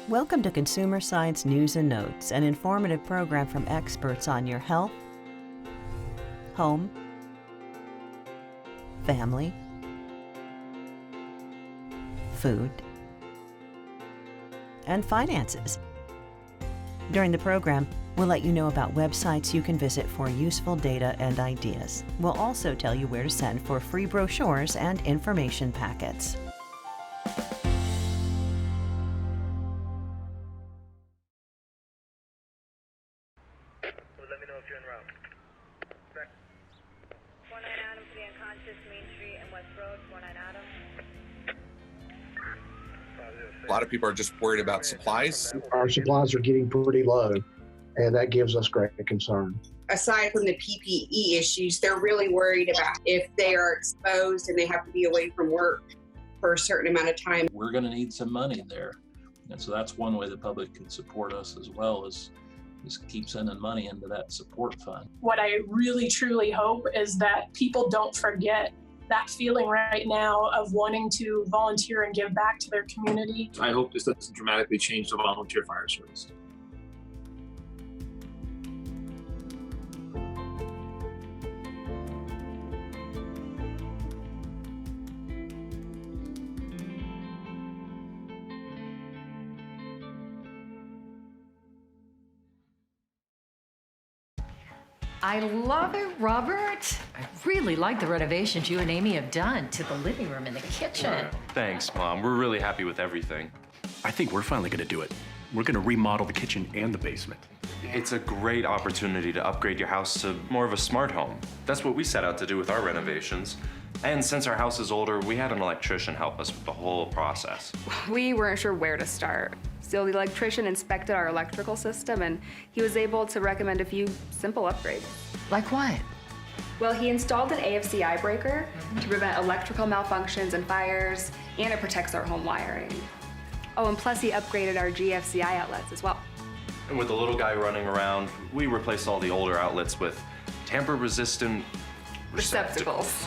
Welcome to Consumer Science News and Notes, an informative program from experts on your health, home, family, food, and finances. During the program, we'll let you know about websites you can visit for useful data and ideas. We'll also tell you where to send for free brochures and information packets. Let me know if you're en route. 49 Adams, the unconscious, Main Street and West Road, 49 Adams. A lot of people are just worried about supplies. Our supplies are getting pretty low, and that gives us great concern. Aside from the PPE issues, they're really worried about if they are exposed and they have to be away from work for a certain amount of time. We're going to need some money there. And so that's one way the public can support us as well, is keep sending money into that support fund. What I really truly hope is that people don't forget that feeling right now of wanting to volunteer and give back to their community. I hope this doesn't dramatically change the volunteer fire service. I love it, Robert. I really like the renovations you and Amy have done to the living room and the kitchen. Thanks, Mom. We're really happy with everything. I think we're finally gonna do it. We're gonna remodel the kitchen and the basement. It's a great opportunity to upgrade your house to more of a smart home. That's what we set out to do with our renovations. And since our house is older, we had an electrician help us with the whole process. We weren't sure where to start. So the electrician inspected our electrical system and he was able to recommend a few simple upgrades. Like what? Well, he installed an AFCI breaker to prevent electrical malfunctions and fires, and it protects our home wiring. Oh, and plus he upgraded our GFCI outlets as well. And with the little guy running around, we replaced all the older outlets with tamper-resistant receptacles.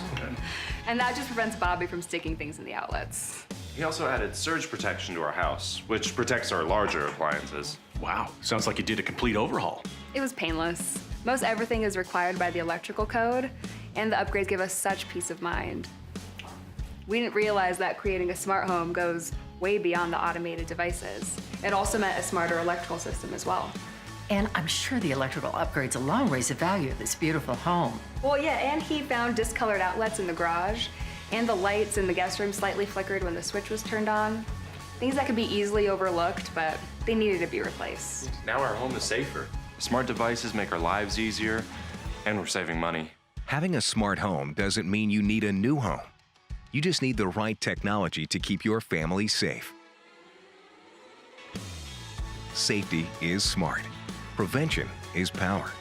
And that just prevents Bobby from sticking things in the outlets. He also added surge protection to our house, which protects our larger appliances. Wow, sounds like you did a complete overhaul. It was painless. Most everything is required by the electrical code, and the upgrades give us such peace of mind. We didn't realize that creating a smart home goes way beyond the automated devices. It also meant a smarter electrical system as well. And I'm sure the electrical upgrades alone raise the value of this beautiful home. Well, yeah, and he found discolored outlets in the garage, and the lights in the guest room slightly flickered when the switch was turned on. Things that could be easily overlooked, but they needed to be replaced. Now our home is safer. Smart devices make our lives easier, and we're saving money. Having a smart home doesn't mean you need a new home. You just need the right technology to keep your family safe. Safety is smart. Prevention is power.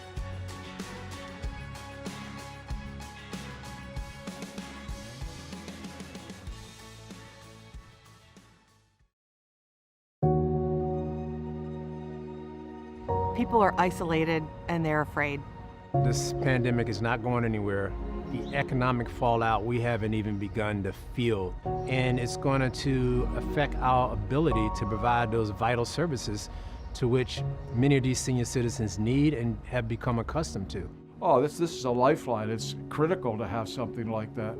People are isolated and they're afraid. This pandemic is not going anywhere. The economic fallout we haven't even begun to feel, and it's going to affect our ability to provide those vital services to which many of these senior citizens need and have become accustomed to. Oh, this is a lifeline. It's critical to have something like that.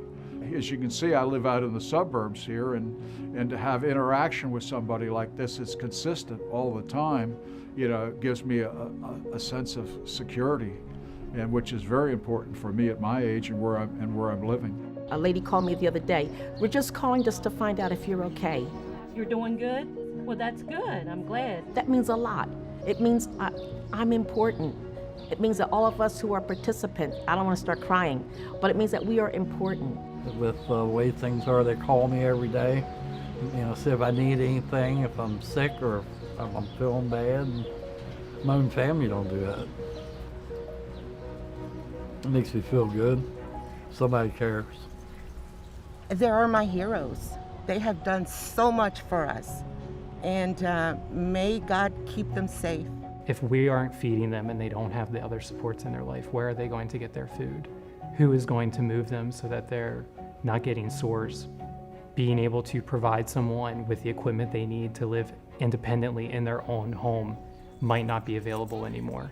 As you can see, I live out in the suburbs here, and to have interaction with somebody like this that's consistent all the time, you know, gives me a sense of security, and which is very important for me at my age and where I'm living. A lady called me the other day. We're just calling just to find out if you're okay. You're doing good? Well, that's good. I'm glad. That means a lot. It means I'm important. It means that all of us who are participants, I don't want to start crying, but it means that we are important. With the way things are, they call me every day, you know, see if I need anything, if I'm sick or if I'm feeling bad. And my own family don't do that. It makes me feel good. Somebody cares. They are my heroes. They have done so much for us, and may God keep them safe. If we aren't feeding them and they don't have the other supports in their life, where are they going to get their food? Who is going to move them so that they're not getting sores being able to provide someone with the equipment they need to live independently in their own home might not be available anymore.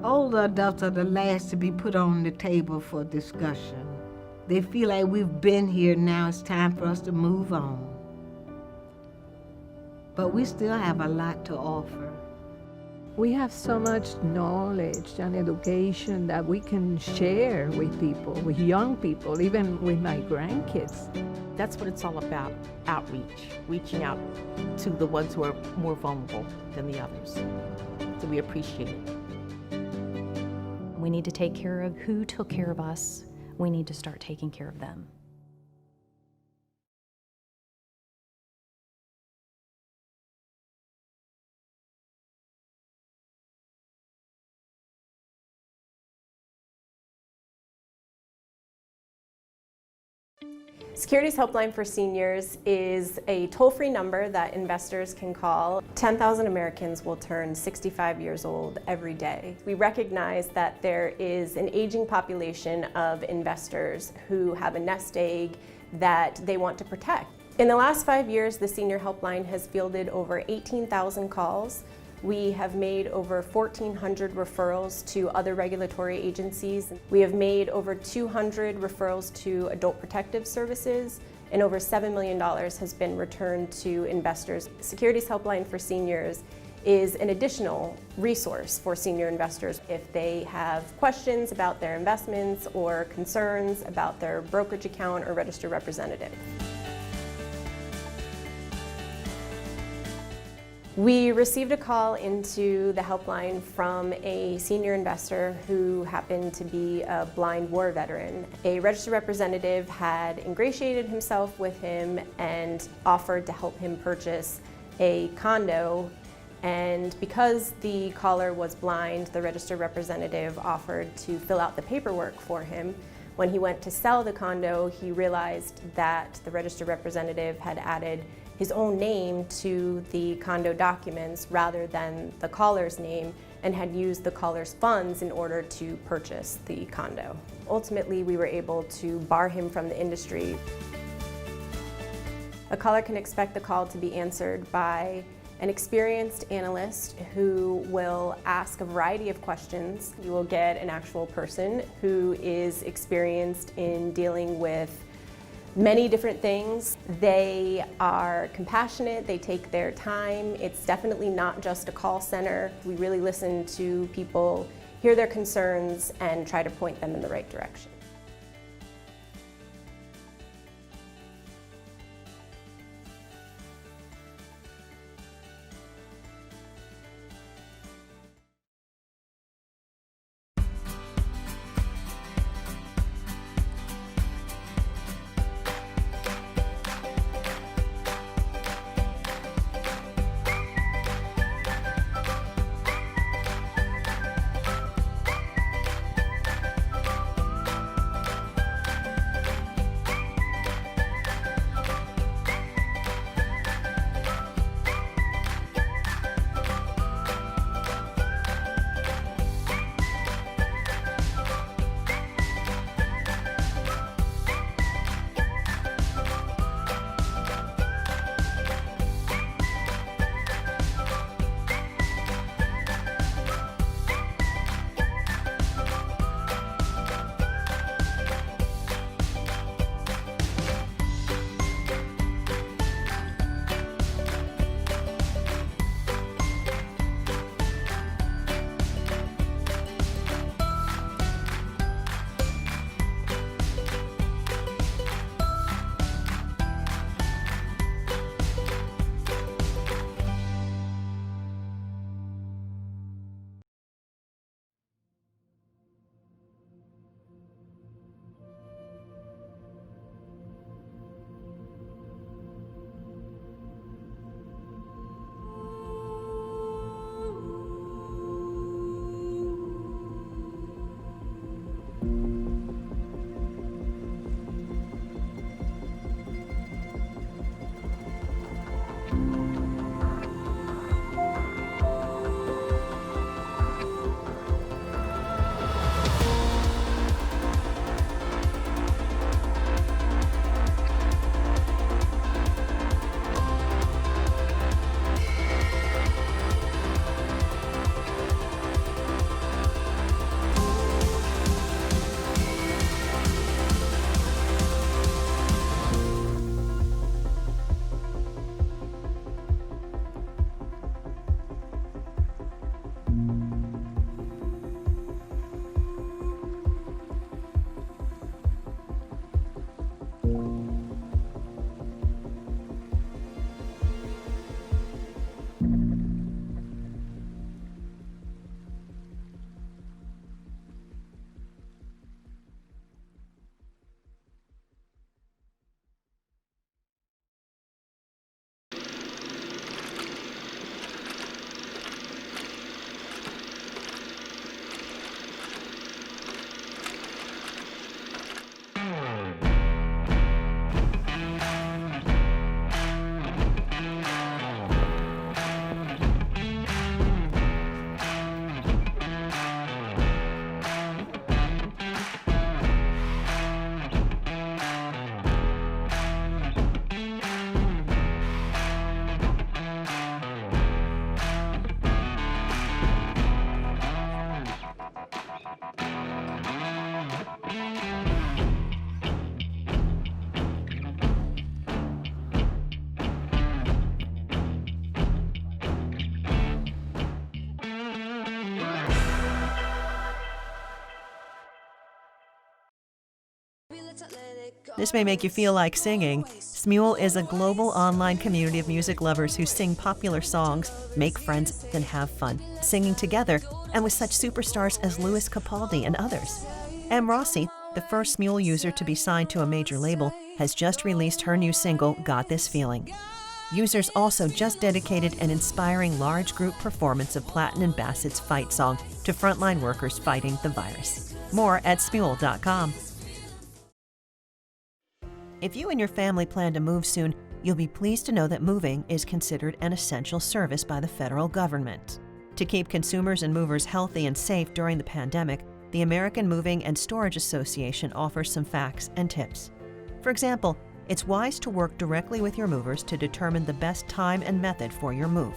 Older adults are the last to be put on the table for discussion. They feel like we've been here, now it's time for us to move on. But we still have a lot to offer. We have so much knowledge and education that we can share with people, with young people, even with my grandkids. That's what it's all about, outreach, reaching out to the ones who are more vulnerable than the others. So we appreciate it. We need to take care of who took care of us. We need to start taking care of them. Securities Helpline for Seniors is a toll-free number that investors can call. 10,000 Americans will turn 65 years old every day. We recognize that there is an aging population of investors who have a nest egg that they want to protect. In the last 5 years, the Senior Helpline has fielded over 18,000 calls. We have made over 1,400 referrals to other regulatory agencies. We have made over 200 referrals to Adult Protective Services, and over $7 million has been returned to investors. Securities Helpline for Seniors is an additional resource for senior investors if they have questions about their investments or concerns about their brokerage account or registered representative. We received a call into the helpline from a senior investor who happened to be a blind war veteran. A registered representative had ingratiated himself with him and offered to help him purchase a condo. And because the caller was blind, the registered representative offered to fill out the paperwork for him. When he went to sell the condo, he realized that the registered representative had added his own name to the condo documents rather than the caller's name, and had used the caller's funds in order to purchase the condo. Ultimately, we were able to bar him from the industry. A caller can expect the call to be answered by an experienced analyst who will ask a variety of questions. You will get an actual person who is experienced in dealing with many different things. They are compassionate, they take their time. It's definitely not just a call center. We really listen to people, hear their concerns, and try to point them in the right direction. This may make you feel like singing. Smule is a global online community of music lovers who sing popular songs, make friends, and have fun, singing together, and with such superstars as Lewis Capaldi and others. Em Rossi, the first Smule user to be signed to a major label, has just released her new single, Got This Feeling. Users also just dedicated an inspiring large group performance of Platten and Bassett's fight song to frontline workers fighting the virus. More at Smule.com. If you and your family plan to move soon, you'll be pleased to know that moving is considered an essential service by the federal government. To keep consumers and movers healthy and safe during the pandemic, the American Moving and Storage Association offers some facts and tips. For example, it's wise to work directly with your movers to determine the best time and method for your move.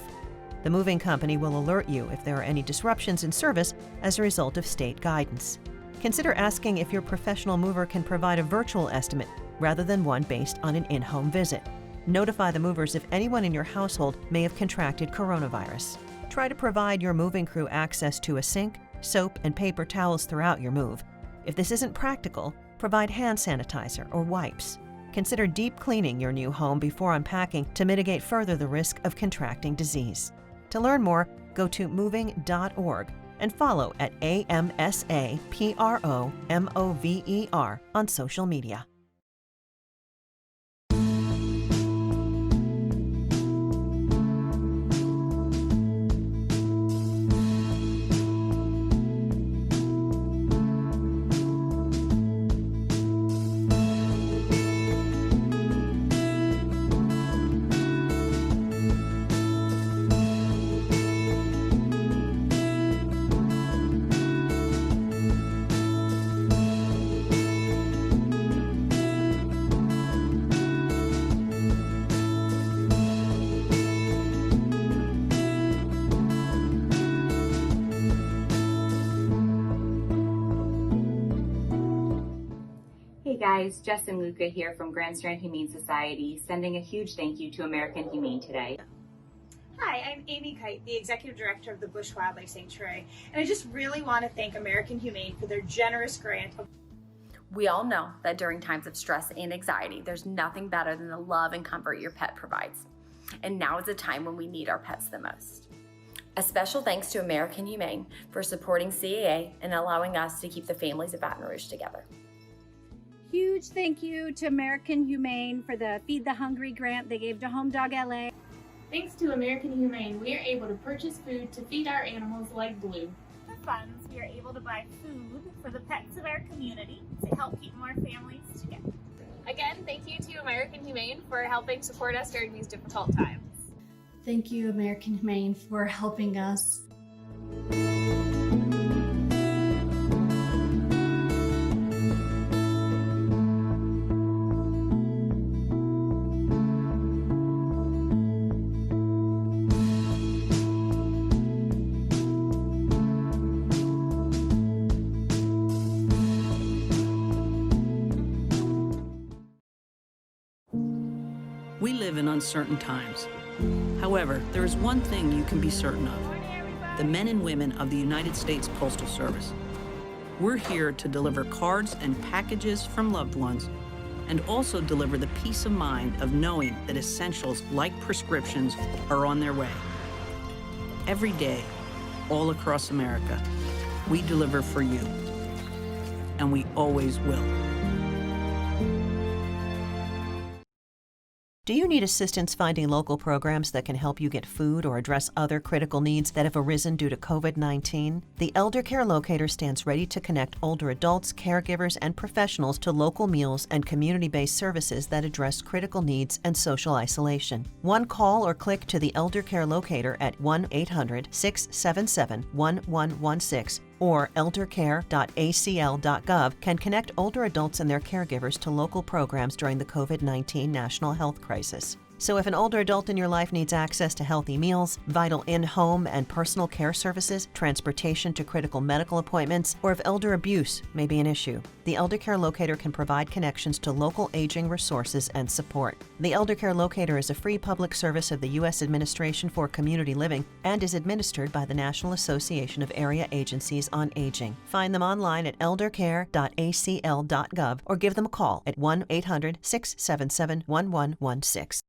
The moving company will alert you if there are any disruptions in service as a result of state guidance. Consider asking if your professional mover can provide a virtual estimate rather than one based on an in-home visit. Notify the movers if anyone in your household may have contracted coronavirus. Try to provide your moving crew access to a sink, soap, and paper towels throughout your move. If this isn't practical, provide hand sanitizer or wipes. Consider deep cleaning your new home before unpacking to mitigate further the risk of contracting disease. To learn more, go to moving.org and follow at AMSAPROMOVER on social media. Hey guys, Jess and Luca here from Grand Strand Humane Society, sending a huge thank you to American Humane today. Hi, I'm Amy Kite, the Executive Director of the Bush Wildlife Sanctuary, and I just really want to thank American Humane for their generous grant of... We all know that during times of stress and anxiety, there's nothing better than the love and comfort your pet provides. And now is a time when we need our pets the most. A special thanks to American Humane for supporting CAA and allowing us to keep the families of Baton Rouge together. Huge thank you to American Humane for the Feed the Hungry grant they gave to Home Dog LA. Thanks to American Humane, we are able to purchase food to feed our animals like Blue. The funds, we are able to buy food for the pets of our community to help keep more families together. Again, thank you to American Humane for helping support us during these difficult times. Thank you, American Humane, for helping us. We live in uncertain times. However, there is one thing you can be certain of: the men and women of the United States Postal Service. We're here to deliver cards and packages from loved ones, and also deliver the peace of mind of knowing that essentials like prescriptions are on their way. Every day, all across America, we deliver for you, and we always will. Do you need assistance finding local programs that can help you get food or address other critical needs that have arisen due to COVID-19? The Elder Care Locator stands ready to connect older adults, caregivers, and professionals to local meals and community-based services that address critical needs and social isolation. One call or click to the Elder Care Locator at 1-800-677-1116 or eldercare.acl.gov can connect older adults and their caregivers to local programs during the COVID-19 national health crisis. So if an older adult in your life needs access to healthy meals, vital in-home and personal care services, transportation to critical medical appointments, or if elder abuse may be an issue, the Elder Care Locator can provide connections to local aging resources and support. The Elder Care Locator is a free public service of the U.S. Administration for Community Living and is administered by the National Association of Area Agencies on Aging. Find them online at eldercare.acl.gov or give them a call at 1-800-677-1116.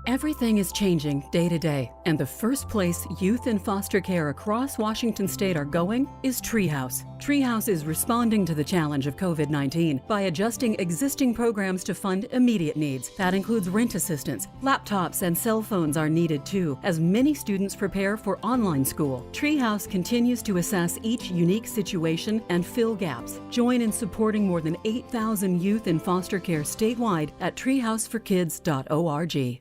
Everything is changing day to day, and the first place youth in foster care across Washington state are going is Treehouse. Treehouse is responding to the challenge of COVID-19 by adjusting existing programs to fund immediate needs. That includes rent assistance, laptops, and cell phones are needed too, as many students prepare for online school. Treehouse continues to assess each unique situation and fill gaps. Join in supporting more than 8,000 youth in foster care statewide at treehouseforkids.org.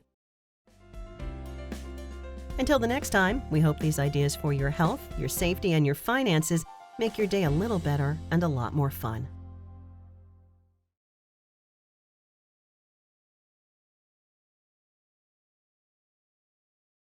Until the next time, we hope these ideas for your health, your safety, and your finances make your day a little better and a lot more fun.